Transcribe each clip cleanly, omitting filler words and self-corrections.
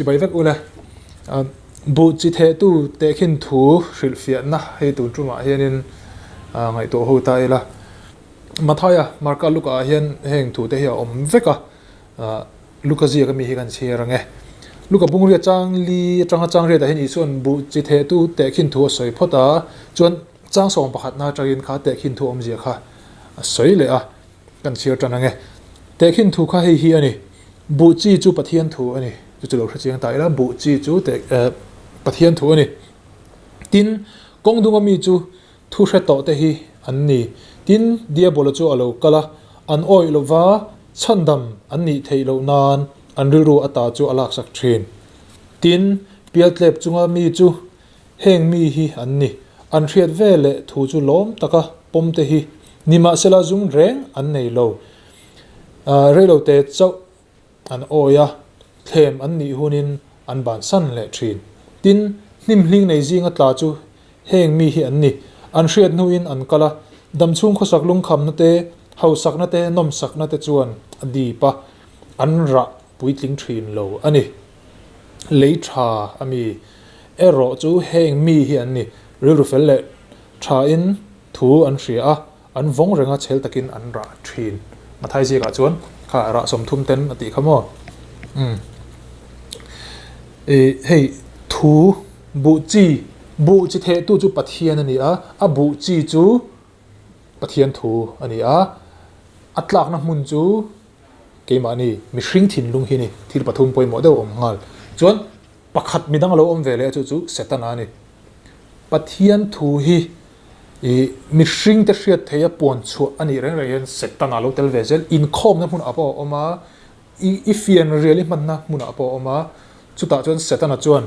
chỉ bài vek ule bu chi the tu te khin thu hril fiat na he tu truma hianin ngai to ho tai la mathaya marka luka hian heng thu te hi om veka luka zia ka mi hi kan cherange luka bungria changli chang re da hin ison bu chi the tu te khin thu soi phota chuan chang som pakhat na tangin kha te khin thu om zia kha soi le a kan chear tanange te khin thu kha hi ani bu chi chu pathian thu ani chu lo khaching tai la bu chi chu te pathian thu ani tin kongdunga mi chu thu hre to te hi an ni tin dia bolo chu alo kala an oi lova chandam an ni theilo nan an ru ata chu alak sak thin tin pialtlep chunga mi chu heng mi hi an ni an hriat vele thu chu lom taka pom te hi nima sela zum reng an nei lo relo te chau an oya thlem an ni hunin an ban san le thin tin hnim hling nei zinga tla chu heng mi hi an ni an hriat nuin an kala dam chung khosak lung kham na te hau sak na te nom sak na te chuan adi pa an ra puitling thin lo ani leitha ami ero chu heng mi hi an ni ru fel le tha in thu an hria an vong renga chhel takin an ra thin mathai ji ka chuan kha ra som thum ten ati khamo hei thu bu chi the tu chu pathian ani a bu chi chu pathian thu ani atlak na mun chu keimani mi hring thin lung hi ni thil pathum poi mo deuh om ngal chuan pakhat midang lo om vele chu setana ni pathian thu hi mi hring te hriat theia pon chu ani reng reng setana lo tel vezel in khom na mun apo oma i fian really man na mun apo oma chuta chuan setana chuan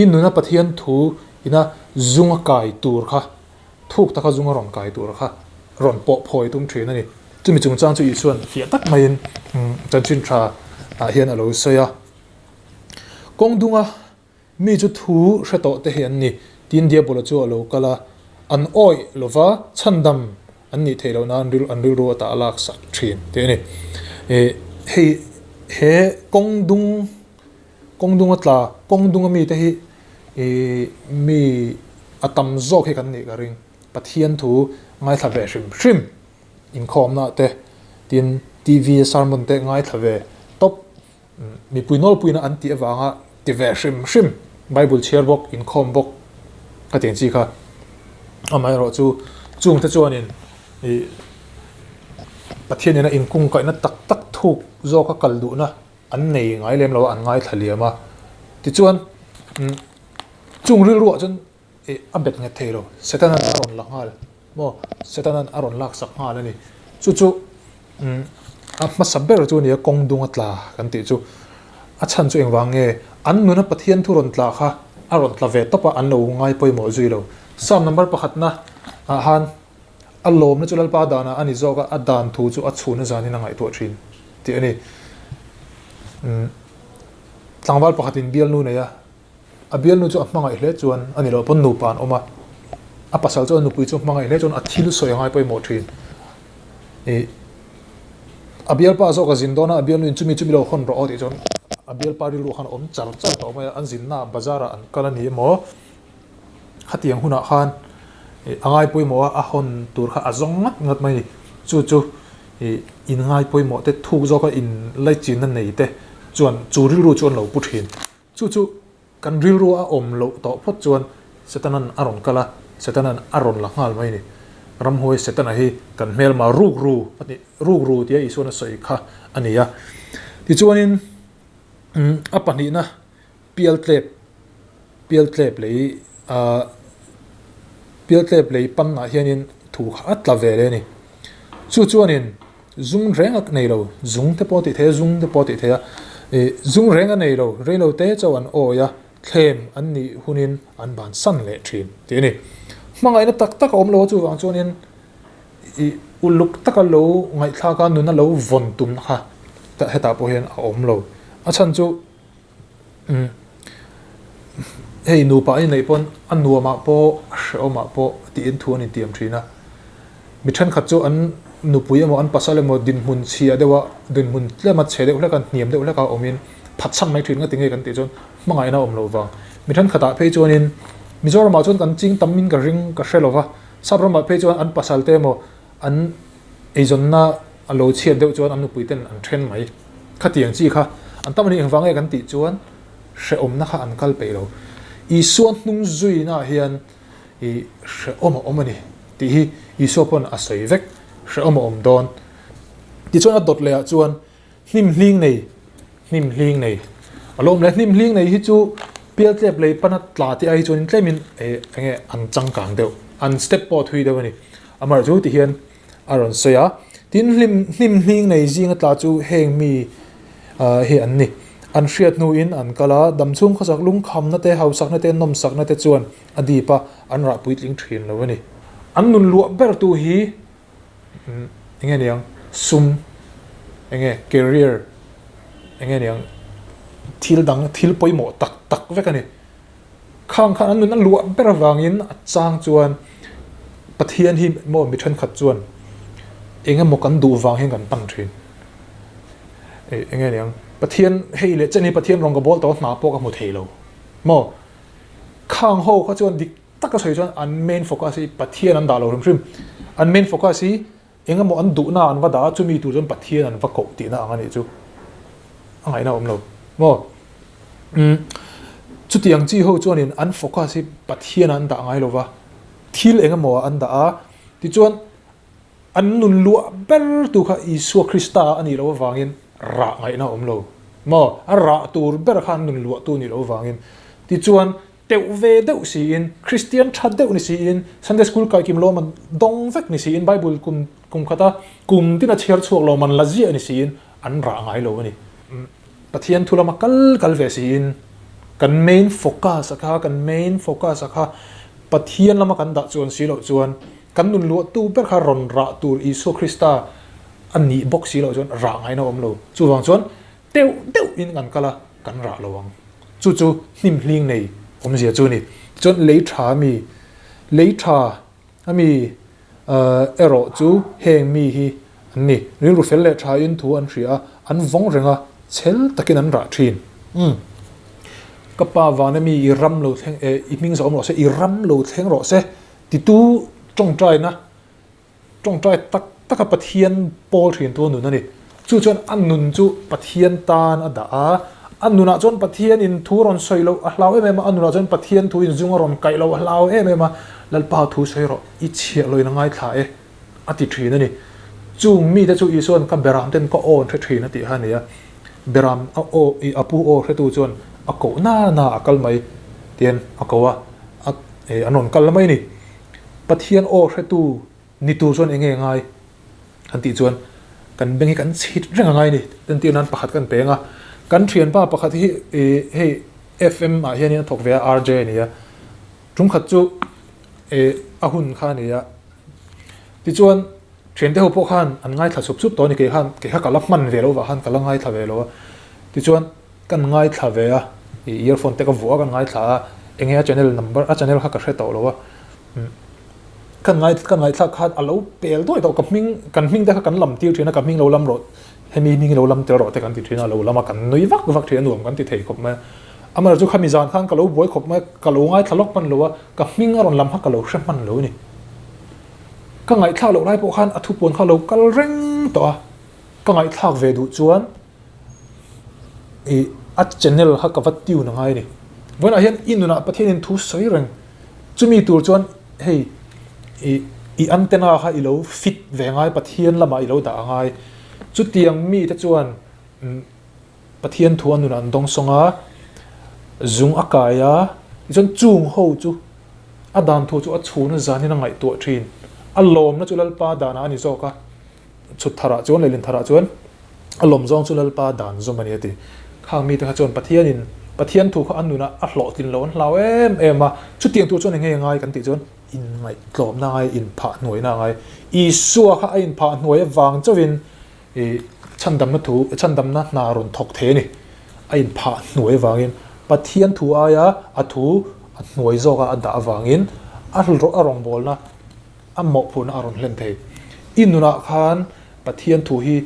inuna pathian thu ina zunga kai tur kha thuk taka zunga ron kai tur kha ron po phoi tum thin ani chumi chung chang chu i chuan fia tak mai in chan chin tha hian alo soya kongdunga mi chu thu hreto te hian ni tin dia bola chu alo kala an oi lova chandam an ni theilo na an ril ro ta alak sak thin te ni he kongdung atla kongdunga mi te hi mi atam zok he kan ni ka ring pathian thu ngai thave shrim in khom na te tin tv sarmon te ngai thave top mi puinol puina anti awanga ti ve shrim bible chair bok in khom bok ka ten chi kha amai ro chu chung te chuanin pathian ina in kung kai na tak thuk zo ka kaldu na an nei ngai lem lo an ngai thaliama ti chuan chung ril ru chun abet nge theilo setanan aron la ngal mo setanan aron lak sak ngal ani chu ma sabber chu ni kongdung atla kan ti chu a chan chu engwange an nuna pathian thuron tla kha aron tla ve topa an lo ngai poi mo zuilo sam number pakhat na han alom na chulal pa dana ani zoga adan thu chu achuna zani na ngai to thin ti ani tlangwal pakhatin bial nu ne ya abial nu chu amanga hle chuan ani lo pon nu pan oma a pasal chu nu pui chu amanga hle chuan athil soi ngai poi mo thin abial pa zo ka zindona abial nu chumi lo hon ro oti chuan abial pa ri lu khan om char to ma an zinna bazara an kalani mo khatiang huna khan angai poi mo a hon tur kha azong ngat mai chu in ngai poi mo te thuk zo ka in lai chin na nei te chuan churil ru chuan lo puthin chu kan ril ru a om lo to phot chuan setanan aron kala setanan aron la ngal mai ni ram hoi setana hi kan mel ma ruk ru ti isona soi kha ania ti chuanin apani na pial tlep lei pan na hianin thu kha tla vele ni chuanin zung reng ak nei lo zung te poti the zung reng a nei lo relo te chawan oya thlem an ni hunin an ban san le thin ti ni mangai na tak om lo chu wang chuanin uluk takalo ngai thla ka nuna lo von tum kha ta heta po hian a om lo a chan chu hei nu pa in nei pon an nu ma po ma po ti in thu ani tiam thina mi than khat chu an nu pui mo an pasale mo din mun chia dewa din mun tlema chhe de ula kan niam de ula ka omin ผัดชั้นไม่ถึงก็ติงกันติจนมังไงน่าอมโลวังมีท่านขตาเพจวนินมิจอร์มาจนกันจริงตัมมินกับริงกับเชลวะสับรมาเพจวนอันปัสสัลเตโมอันไอจนน่าอันโลเชียนเดียวจวนอันนุปุยเต้นอันเทรนไหมขัดอย่างจีค่ะอันตั้มนี้เองฟังไอ้กันติจวนเชอมนะคะอันกัลไปเราอีส่วนนุ่งจุยน่าเฮียนอีเชอมนี่ที่อีส่วนปนอาศัยเวกเชอมโดนที่จวนอัดดเลยจวนนิ่มลิงในอารมณ์เลยนิ่มลิงในที่จูเปียเจ็บเลยปนัดลาที่ไอจวนเต็มินอันจังกังเดียวอันสเต็ปปอทุยเดียวนี่อามาจูที่เฮียนอารอนเสียที่นิ่มลิงในจริงตาจูเฮงมีเฮียนนี่อันเชียดนูอินอันกะลาดำชุ่มเขาสักลุงคำนั่นเตะเฮาสักนั่นเตะนมสักนั่นเตะจวนอดีปะอันรับปุยลิงทรีนแล้วนี่อันนุนลัวเบอร์ตูฮียังไงเนี่ยซุ่มยังไง career ยังไงเนี่ยทิลดังทิลปอยหมดตักเวกันนี่ข้างอันนุนนั่นลัวเบอร์วางอินจางจวนปะเทียนที่โมมิทันขัดจวนเองก็มกันดูวางให้กันตั้งทรีนยังไงเนี่ยปะเทียนเฮเลจะนี่ปะเทียนรองกระบอกตัวหนาปกับหมดเฮโลโมข้างหูเขาจวนดิตักก็ใส่จวนอันเมนโฟกัสปะเทียนอันดาโลริมอันเมนโฟกัสเองก็มอันดูน่าอันว่าดาจะมีตัวจนปะเทียนอันว่าเกาะตีน่าอันนี้จูอะไรน่าอมโลโมจุดอย่างที่เขาจวนนี่อันโฟกัสปะเทียนอันดาไงโลวะที่เองก็มอันดาที่จวนอันนุนลัวเบลตัวข้าอิสุคริสต์อันนี้เราวางเงินระไงน่าอมโลมอันระตัวเบลข้านุนลัวตัวนี้เราวางเงินที่จวนเตวเวเดวสีอินคริสเตียนชัดเดวนี่สีอินซันเดย์สคูลกายกิมโลมันดงเวกนี่สีอินไบเบิลกุมขตากุมที่น่าเชื่อชัวโลมันละเจียนี่สีอินอันระไงโลนี่ปะเทียนทุลามากัลเวสีอินกันเมนโฟกัสค่ะกันเมนโฟกัสค่ะปะเทียนละมากันดักจวนสีโลจวนกันนุนลัวตู้เปิดคารอนระตูอิสุคริสต์อันนี้บอกสีเราจนระไงนะอมโลจู่วังจนเตียวอินกันกะละกันระระวังจู่นิ่มลิงในผมเสียจู่นี่จนเลทามีโรจู่เฮงมีฮีอันนี้นี่รูเฟลเลทาอินทัวอันเสียอันวงเริงะเชลตะกินอันระทีนกับป้าวานมีอิรัมโลเทงอีมิงสอมโรเซอิรัมโลเทงโรเซติตูจงใจนะจงใจตักปะเทียนโปลถึงตัวหนุนนั่นนี่จู่จนอันนุนจู่ปะเทียนตาอันดาอันนุนจนปะเทียนอินทูรอนสอยเราเราเอ็มมาอันนุนจนปะเทียนทูอินจุงรอนไกเราเราเอ็มมาแล้วป่าวทูสอยเราอิเชียเลยนั่งไงถ่ายอติทรีนั่นนี่จู่มีแต่จู่อีส่วนกับเบรามเต้นก็โอนทรีนั่นติฮะเนี่ยเบรามโออีอปูโอแค่ตัวจนอโกน่าอักลไม่เตียนอโกวะอันนนกัลไม่นี่ปะเทียนโอแค่ตัวนี่ตัวจนเองไงอันที่จวนกันเบ่งให้กันชิดเรื่องไงนี่ตั้งแต่นั้นประคัดกันเปงกันเทียนป้าประคัดที่FM เฮียนี่ถกเวีย RJ นี่จุ่มขัดจู่อาหุ่นข้านี่ที่จวนเทียนเดียวพวกข้านอันง่ายถ้าสุบตัวนี่เกี่ยข้ากับรับมันเวลว่าข้านกับง่ายถ้าเวลว่าที่จวนกันง่ายถ้าเวียอียร์โฟนเตกับวัวกันง่ายถ้าเองช channel number channel ข้าก็ใช้ต่อแล้วว่ากันไงถ้าขาดเอาเปลด้วยต่อกับมิ่งได้กันลำตีที่นั่นกับมิ่งเราลำรถให้มีเราลำเตอรถแต่กันที่นั่นเราลำมากันนุยวักที่นั่นรวมกันที่เทขบมาอามาจุขมิจานข้างกับเราบวยขบมากับเราง่ายทะเลาะมันเราว่ากับมิ่งอารมณ์ลำพักกับเราเชื่อมันเรานี่ก็ไงถ้าเราได้พวกขันอธุปนเขาเราก็เร่งตัวก็ไงถ้าเวดูจวนอัจฉริยะเขากับวัดติวนั่งไงนี่วันอาทิตย์อินโดนีเซียประเทศนี้ทุสอยเร่งจะมีตัวจวนเฮ้อีอันเทน่าค่ะอีโลฟิตแหวงไงปะเทียนละมาอีโลด่าไงจุดที่ยังมีแต่จวนปะเทียนทวนนู่นอันตรงสงะจุงอากายะจนจุงหูจูอดานทัวจูอัดชูนจานี่นั่งไงตัวทรีนอารมณ์นั่นจุลปาดานานี่โจกะชุดธาระจวนเลยลินธาระจวนอารมณ์จงจุลปาดานจงมันเนี่ยติข้างมีแต่จวนปะเทียนถูกเขาอันนู่นอัดหล่อตินล้นเรามาชุดเตียงตัวจวนยังไงกันติจวนอินไงกลบนายอินผ่าหน่วยนายอีสัวข้าอินผ่าหน่วยวางเจ้าวินชันดำนะนารนทกเทนี่อินผ่าหน่วยวางอินปะเทียนถูอายะอัถูหน่วยโจกอัดดาวางอินอัลรอารองบอลนะอัมหมกพูนอารอนเล่นเทอินนุนักขันปะเทียนถูฮี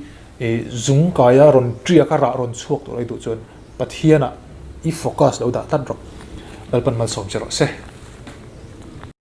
จุงกายะรอนเตรียกระรอนชวกตัวไรตัวจน pathiana i focus lo da tan rok bel pan mal som chero se